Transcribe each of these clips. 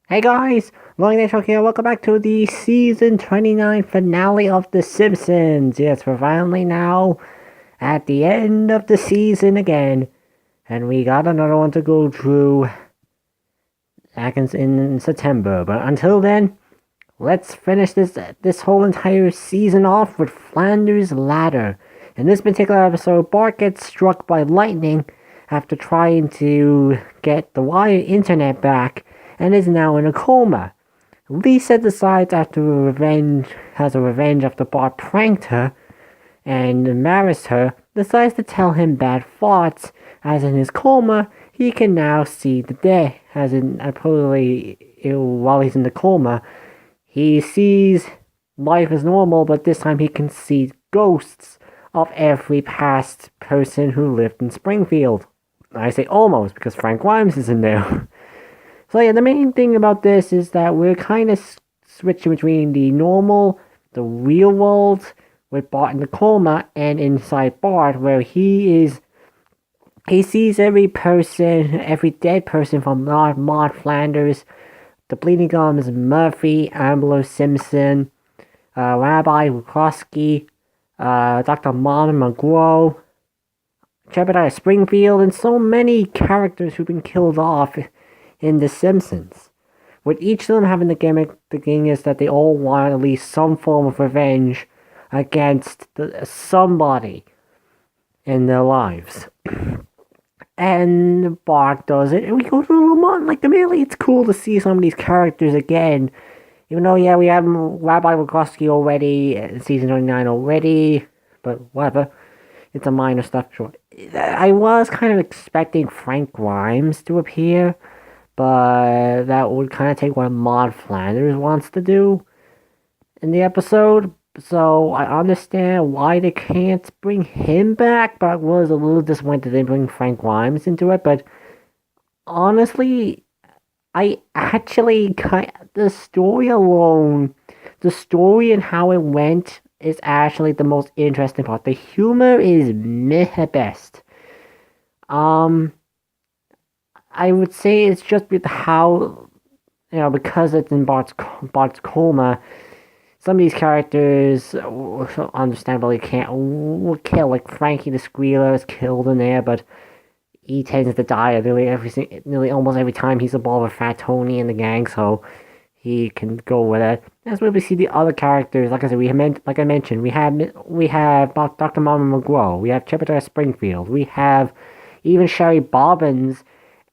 Hey guys, Lorcan the Hedgehog here. Welcome back to the season 29 finale of The Simpsons. Yes, we're finally now at the end of the season again, and we got another one to go through back in September. But until then, let's finish this whole entire season off with Flander's Ladder. In this particular episode, Bart gets struck by lightning after trying to get the wired internet back and is now in a coma. Lisa decides has a revenge after Bart pranked her and embarrassed her, decides to tell him bad thoughts, as in his coma, he can now see the day, as in, supposedly, while he's in the coma, he sees life as normal, but this time he can see ghosts of every past person who lived in Springfield. I say almost, because Frank Grimes is in there. So yeah, the main thing about this is that we're kind of switching between the real world with Bart in the coma, and inside Bart, where he sees every dead person from Maud Flanders, the Bleeding Gums, Murphy, Ambler Simpson, Rabbi Wachowski, Dr. Mom McGraw, Jebediah Springfield, and so many characters who've been killed off in The Simpsons. With each of them having the gimmick, the thing is that they all want at least some form of revenge against somebody in their lives. And Bart does it, and we go through a little more. Like, immediately it's cool to see some of these characters again. Even though, yeah, we had Rabbi Wachowski already, in season 29 already, but whatever. It's a minor stuff, sure. I was kind of expecting Frank Grimes to appear, but that would kind of take what Maud Flanders wants to do in the episode. So I understand why they can't bring him back, but I was a little disappointed they didn't bring Frank Grimes into it. But honestly, I actually the story alone, the story and how it went is actually the most interesting part. The humor is meh at best. I would say it's just with how, because it's in Bart's coma, some of these characters understandably will kill. Like Frankie the Squealer is killed in there, but he tends to die nearly almost every time he's above a fat Tony in the gang, so he can go with it. That's where we see the other characters. Like I said, like I mentioned, we have Dr. Mama McGraw, we have Jebediah Springfield, we have even Sherry Bobbins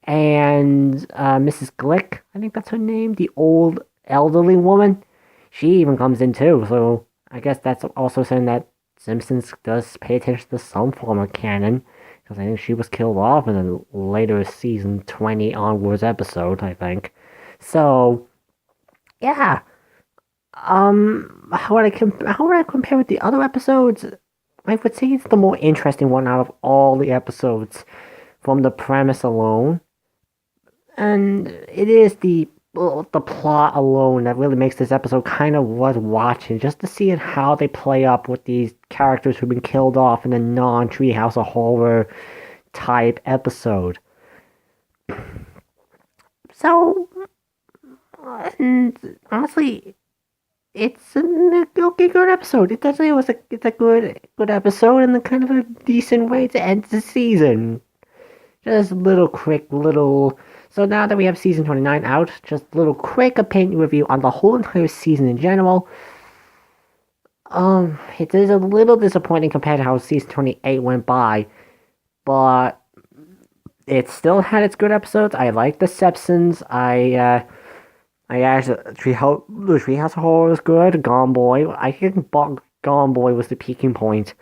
and Mrs. Glick. I think that's her name, the old elderly woman. She even comes in too. So I guess that's also saying that Simpsons does pay attention to some form of canon, because I think she was killed off in a later season 20 onwards episode, I think. So yeah. How would I compare with the other episodes? I would say it's the more interesting one out of all the episodes from the premise alone. And it is the plot alone that really makes this episode kind of worth watching, just to see how they play up with these characters who've been killed off in a non-Treehouse of Horror type episode. So, and honestly, it's an okay, good episode. It's a good episode, and a kind of a decent way to end the season. Just a little quick little. So now that we have season 29 out, just a little quick opinion review on the whole entire season in general. It is a little disappointing compared to how season 28 went by, but it still had its good episodes. I like the Simpsons. I actually Treehouse of Horror was good. Gone Boy. I think Gone Boy was the peaking point,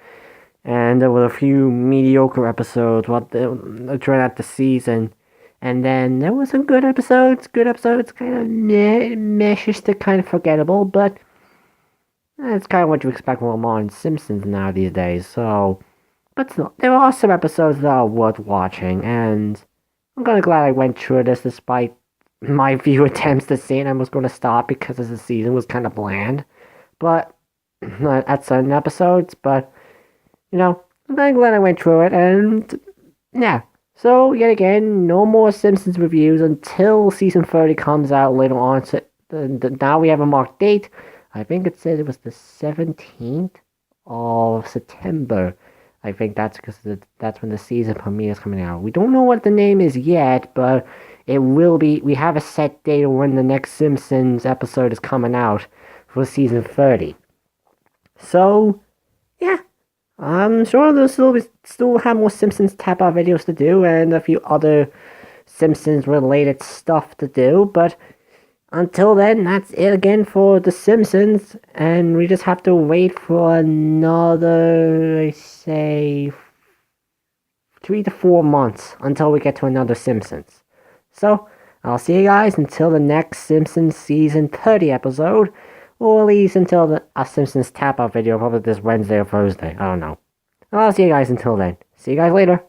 and there were a few mediocre episodes throughout the season. And then there were some good episodes, kind of meshes to kind of forgettable, but that's kind of what you expect from modern Simpsons now these days. So, but still, there are some episodes that are worth watching, and I'm kind of glad I went through this despite my few attempts to say it. I was going to stop because the season was kind of bland, but at certain episodes. But I'm kind of glad I went through it, and yeah. So, yet again, no more Simpsons reviews until season 30 comes out later on. So, now we have a marked date. I think it said it was the 17th of September. I think that's because that's when the season premiere is coming out. We don't know what the name is yet, but it will be. We have a set date of when the next Simpsons episode is coming out for season 30. So, yeah, I'm sure there'll still have more Simpsons tap out videos to do and a few other Simpsons related stuff to do, but until then, that's it again for The Simpsons, and we just have to wait for another, I say, 3 to 4 months until we get to another Simpsons. So, I'll see you guys until the next Simpsons season 30 episode, or at least until a Simpsons tap out video, probably this Wednesday or Thursday. I don't know. I'll see you guys until then. See you guys later.